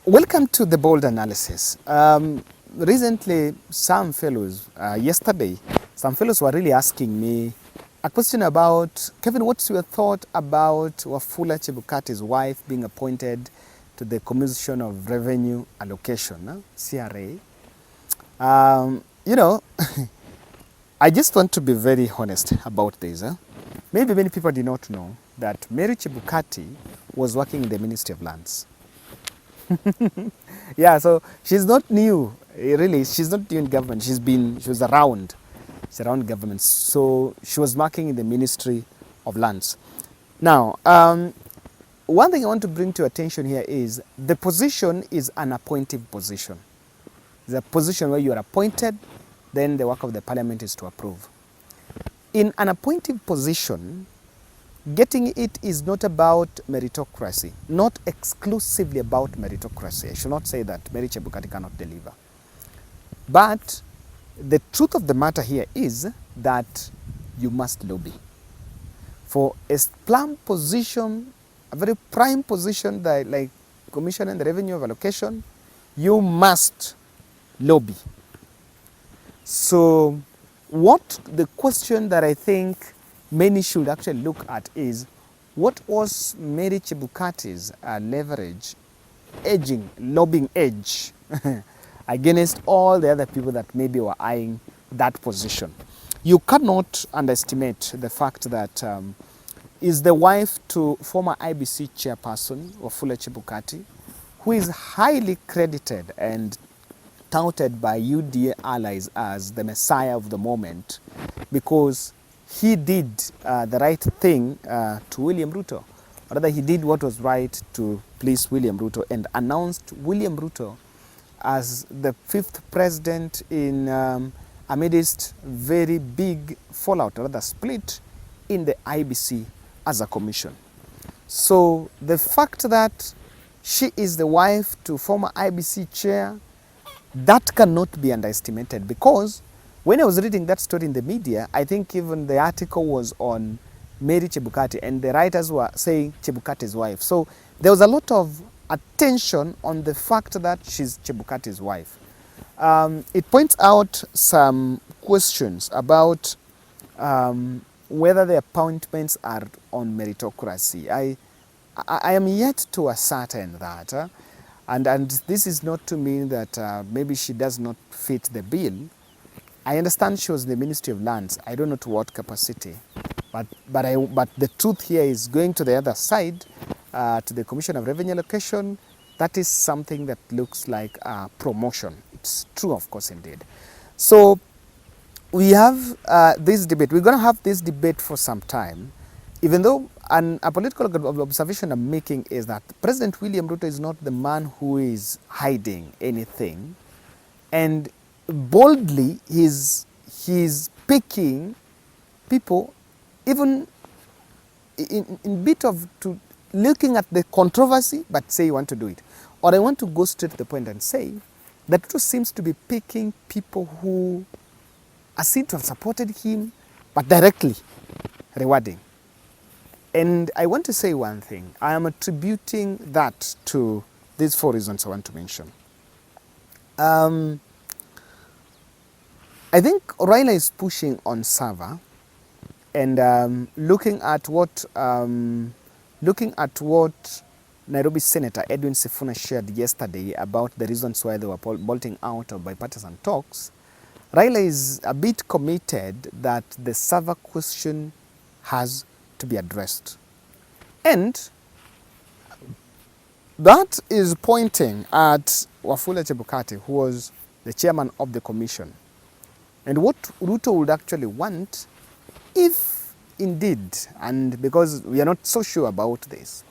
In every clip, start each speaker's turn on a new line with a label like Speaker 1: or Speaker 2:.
Speaker 1: Welcome to the bold analysis. Recently, yesterday, some fellows were really asking me a question about, Kevin, what's your thought about Wafula Chebukati's wife being appointed to the Commission of Revenue Allocation, CRA? You know, I just want to be very honest about this. Maybe many people did not know that Mary Chebukati was working in the Ministry of Lands. Yeah, so she's not new, really. She's not new in government. She was around. She's around government. So she was working in the Ministry of Lands. Now, one thing I want to bring to your attention here is the position is an appointive position. It's a position where you are appointed, then the work of the parliament is to approve. In an appointive position, getting it is not about meritocracy, not exclusively about meritocracy. I should not say that Mary Chebukati cannot deliver. But the truth of the matter here is that you must lobby. For a plum position, a very prime position like Commission and the Revenue of Allocation, you must lobby. So what the question that I think many should actually look at is, what was Mary Chebukati's leverage, lobbying edge against all the other people that maybe were eyeing that position? You cannot underestimate the fact that is the wife to former IBC chairperson, Wafula Chebukati, who is highly credited and touted by UDA allies as the messiah of the moment, because he did the right thing to William Ruto. Or rather, he did what was right to please William Ruto and announced William Ruto as the 5th president in amidst very big fallout, or rather split in the IBC as a commission. So the fact that she is the wife to former IBC chair, that cannot be underestimated, because when I was reading that story in the media, I think even the article was on Mary Chebukati and the writers were saying Chebukati's wife. So there was a lot of attention on the fact that she's Chebukati's wife. It points out some questions about whether the appointments are on meritocracy. I am yet to ascertain that. And this is not to mean that maybe she does not fit the bill. I understand she was in the Ministry of Lands. I don't know to what capacity. But the truth here is, going to the other side, to the Commission of Revenue Allocation, that is something that looks like a promotion. It's true, of course, indeed. So we have this debate. We're going to have this debate for some time, even though a political observation I'm making is that President William Ruto is not the man who is hiding anything. And boldly, he's picking people, even in bit of looking at the controversy, but say you want to do it. Or I want to go straight to the point and say that Ruto seems to be picking people who are seen to have supported him, but directly rewarding. And I want to say one thing. I am attributing that to these 4 reasons I want to mention. I think Raila is pushing on Sava, and looking at what Nairobi Senator Edwin Sifuna shared yesterday about the reasons why they were bolting out of bipartisan talks, Raila is a bit committed that the Sava question has to be addressed. And that is pointing at Wafula Chebukati, who was the chairman of the commission. And what Ruto would actually want, if indeed, and because we are not so sure about this,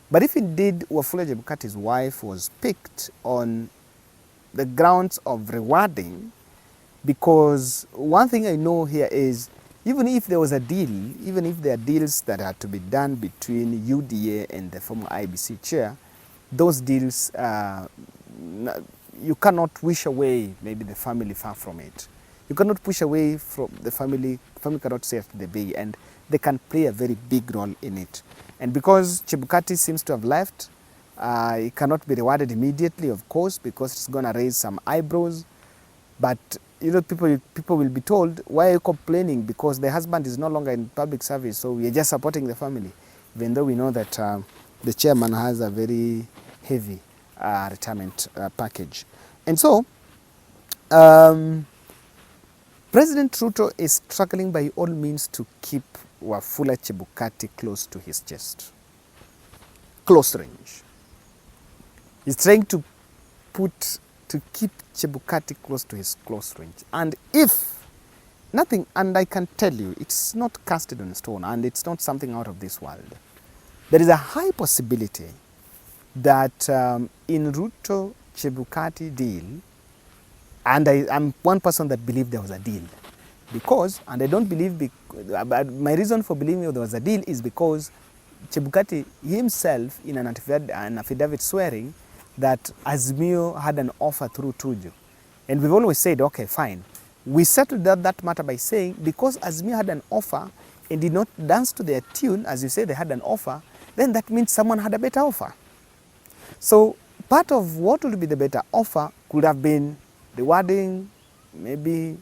Speaker 1: but if indeed Wafula Chebukati's wife was picked on the grounds of rewarding, because one thing I know here is, even if there was a deal, even if there are deals that had to be done between UDA and the former IBC chair, those deals, you cannot wish away maybe the family far from it. You cannot push away from the family cannot say after the bay, and they can play a very big role in it. And because Chebukati seems to have left, It cannot be rewarded immediately, of course, because it's going to raise some eyebrows. But you know, people will be told, why are you complaining? Because the husband is no longer in public service, so we are just supporting the family, even though we know that the chairman has a very heavy retirement package. And so, President Ruto is struggling by all means to keep Wafula Chebukati close to his chest, close range. He's trying to keep Chebukati close to his close range. And if nothing, and I can tell you, it's not casted on stone and it's not something out of this world. There is a high possibility that in Ruto Chebukati deal, and I'm one person that believed there was a deal, because, and I don't believe, my reason for believing there was a deal is because Chebukati himself in an affidavit swearing that Azimio had an offer through Tuju. And we've always said, okay, fine. We settled that matter by saying, because Azimio had an offer and did not dance to their tune, as you say, they had an offer, then that means someone had a better offer. So part of what would be the better offer could have been rewarding maybe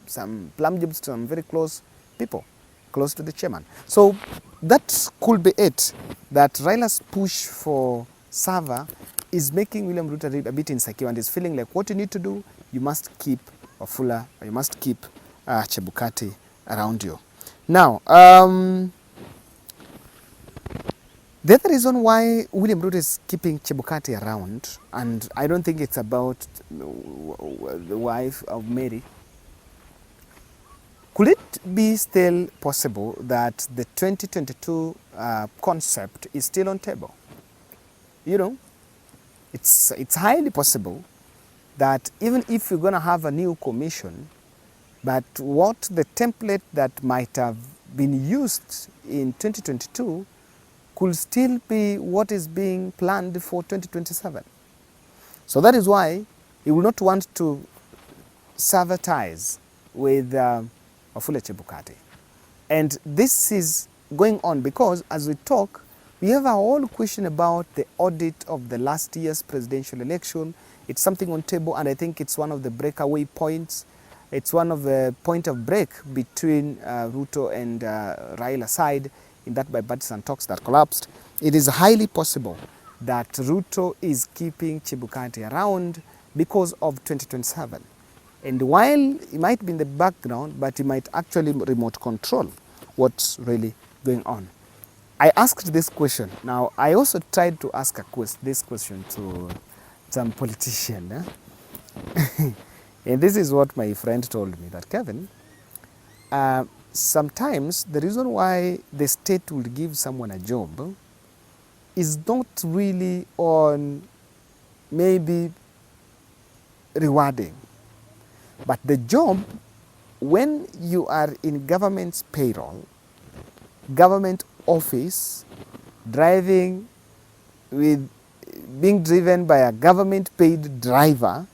Speaker 1: some plum jobs to some very close people, close to the chairman. So that could be it, that Raila's push for Sava is making William Ruto a bit insecure and is feeling like what you need to do, you must keep Wafula, or you must keep Chebukati around you. Now, the other reason why William Ruto is keeping Chebukati around, and I don't think it's about the wife of Mary, could it be still possible that the 2022 concept is still on table? You know, it's highly possible that even if you're going to have a new commission, but what the template that might have been used in 2022 could still be what is being planned for 2027. So that is why he will not want to sever ties with Wafula Chebukati. And this is going on because as we talk, we have a whole question about the audit of the last year's presidential election. It's something on table, and I think it's one of the breakaway points. It's one of the point of break between Ruto and Raila side in that bipartisan talks that collapsed. It is highly possible that Ruto is keeping Chebukati around because of 2027. And while he might be in the background, but he might actually remote control what's really going on. I asked this question. Now, I also tried to ask this question to some politician. And this is what my friend told me, that Kevin, sometimes the reason why the state will give someone a job is not really on maybe rewarding, but the job, when you are in government's payroll, government office, being driven by a government paid driver,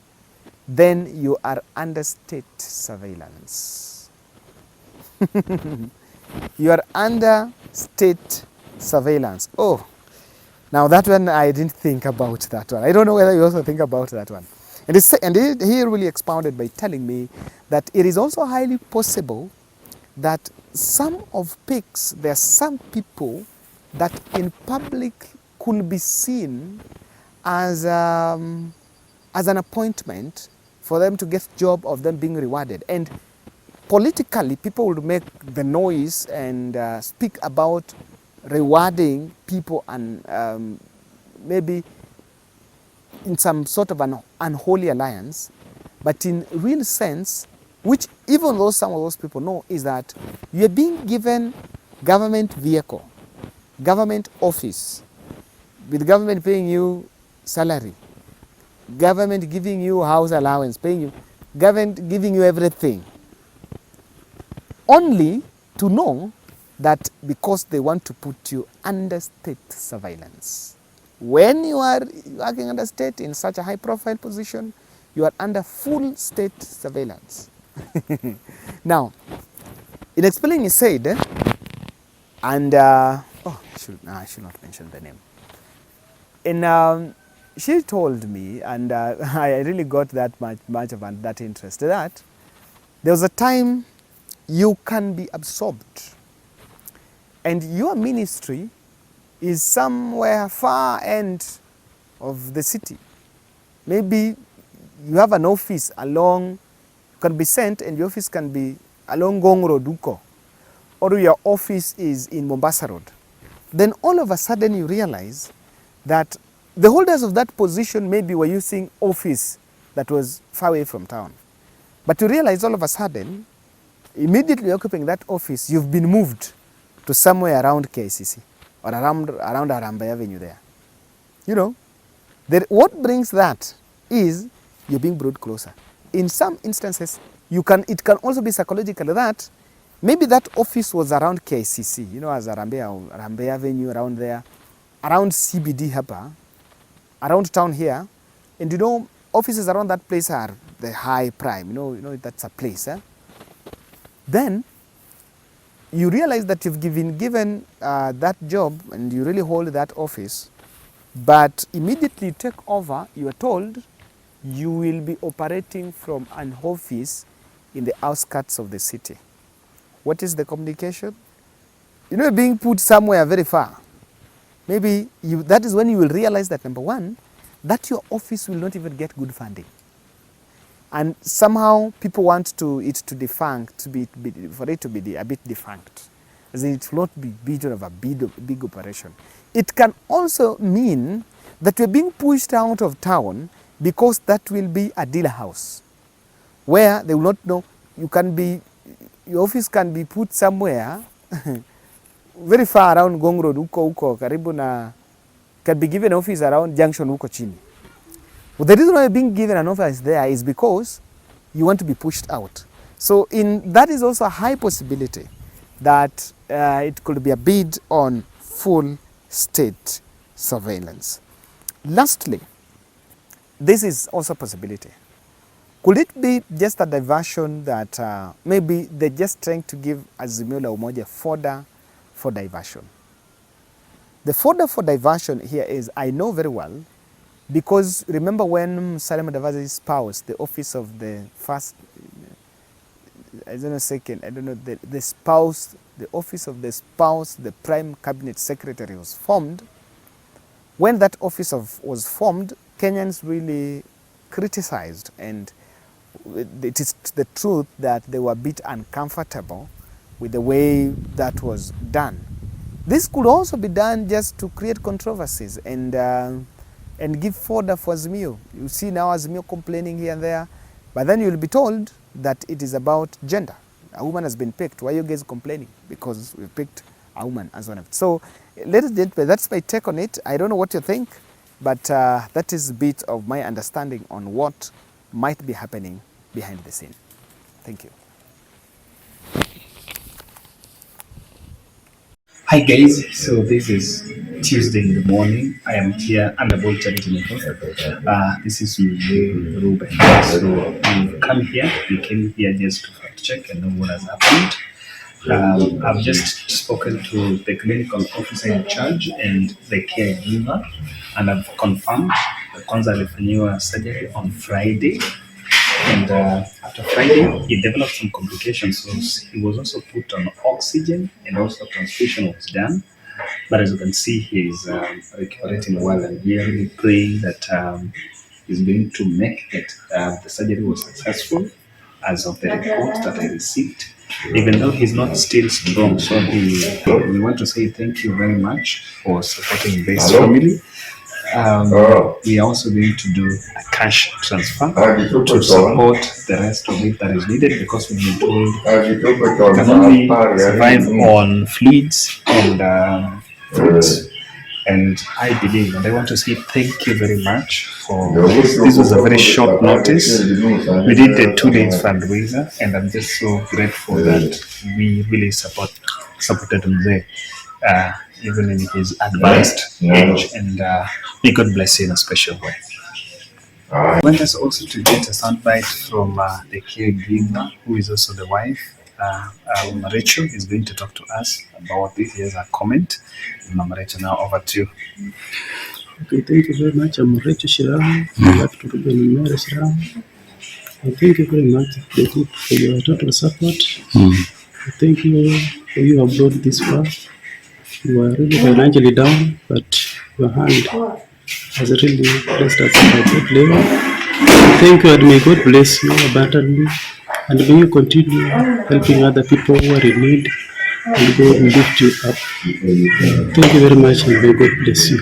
Speaker 1: then you are under state surveillance. You are under state surveillance. Oh, now that one I didn't think about that one. I don't know whether you also think about that one. And he really expounded by telling me that it is also highly possible that some of PICs, there are some people that in public could be seen as an appointment for them to get job of them being rewarded. And politically, people would make the noise and speak about rewarding people and maybe in some sort of an unholy alliance. But in real sense, which even though some of those people know, is that you're being given government vehicle, government office, with government paying you salary, government giving you house allowance, paying you, government giving you everything, only to know that because they want to put you under state surveillance. When you are working under state in such a high profile position, you are under full state surveillance. Now, in explaining, he said, and I should not mention the name. And she told me, and I really got that much of that interest, that there was a time you can be absorbed, and your ministry is somewhere far end of the city. Maybe you have an office along, can be sent, and your office can be along Gong Road, Uko, or your office is in Mombasa Road. Then all of a sudden you realize that the holders of that position maybe were using office that was far away from town. But you realize all of a sudden, immediately occupying that office, you've been moved to somewhere around KCC or around Harambee Avenue there. You know, what brings that is you're being brought closer. In some instances, it can also be psychological that maybe that office was around KCC, you know, as Harambee Avenue, around there, around CBD Hapa, around town here, and you know, offices around that place are the high prime, you know that's a place. Then you realize that you've been given that job and you really hold that office, but immediately you take over, you are told you will be operating from an office in the outskirts of the city. What is the communication? You know, being put somewhere very far. Maybe that is when you will realize that, number one, that your office will not even get good funding. And somehow people want it to defunct, for it to be a bit defunct. As in, it will not be bit of a big operation. It can also mean that you're being pushed out of town because that will be a dealer house where they will not know. Your office can be put somewhere very far around Gong Road, uko karibu na, can be given office around Junction uko chini. Well, the reason why you're being given an office there is because you want to be pushed out. So that is also a high possibility that it could be a bid on full state surveillance. Lastly, this is also a possibility. Could it be just a diversion that maybe they're just trying to give Azimio la Umoja fodder for diversion? The fodder for diversion here is, I know very well, because remember when Salim Mudavadi's spouse, the office of the first, the spouse, the office of the spouse, the prime cabinet secretary was formed. When that office was formed, Kenyans really criticized, and it is the truth that they were a bit uncomfortable with the way that was done. This could also be done just to create controversies and give fodder for Azimio. You see now Azimio complaining here and there, but then you'll be told that it is about gender. A woman has been picked. Why are you guys complaining? Because we picked a woman as one of it. So, ladies and gentlemen, that's my take on it. I don't know what you think, but that is a bit of my understanding on what might be happening behind the scene. Thank you.
Speaker 2: Hi guys, so this is Tuesday in the morning. I am here unable to this is Ruben. So we came here just to fact check and know what has happened. I've just spoken to the clinical officer in charge and the caregiver, and I've confirmed the kwanza alifanyiwa surgery on Friday. And after Friday, he developed some complications. So he was also put on oxygen, and also transfusion was done. But as you can see, he is recuperating well, and we are really praying that he's going to make it. The surgery was successful as of the report that I received, even though he's not still strong. So we want to say thank you very much for supporting this family. We are also going to do a cash transfer to support the rest of it that is needed, because we've been told we can only survive on fluids and fruits. And I believe, and I want to say thank you very much for this. This was a very short notice. We did a 2 days fundraiser, and I'm just so grateful that we really supported him there. Even in his advanced age, and may God bless you in a special way. I want us also to get a soundbite from the caregiver, who is also the wife. Mama Rachel is going to talk to us about this. Here's a comment. Mama Rachel, now over to you.
Speaker 3: Okay, thank you very much. I'm Recho Shiramu. I'm back to Ruben Mary Shiramu. Thank you very much for your total support. Thank you for you have brought this far. You are really financially down, but your hand has really blessed us at a good level. Thank you, and may God bless you abundantly, and may you continue helping other people who are in need, and God will lift you up. Thank you very much, and may God bless you.